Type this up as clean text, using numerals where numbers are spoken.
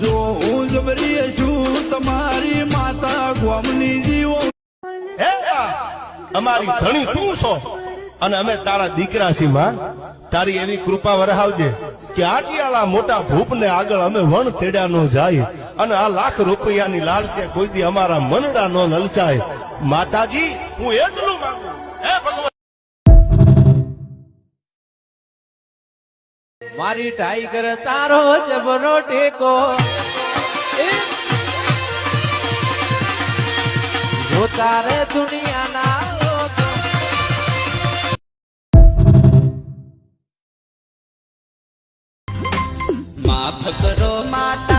જો હું જબરી છું તમારી માતા ગોમની જીવો હે અમારી ધણી તું છો અને અમે તારા દીકરા છીએ માં તારી એવી કૃપા વરહાવજે કે આટિયાળા મોટા ભૂપને આગળ અમે વણ તેડ્યા નો જાય અને આ લાખ રૂપિયાની લાલચે કોઈ દી અમારા મનડા નો લલચાય માતાજી હું એટલું માંગુ હે ભગવાન મારી ટાઈગર તારો જબરો ટેકો જો તારે દુનિયાના લોકો માફ કરો માતા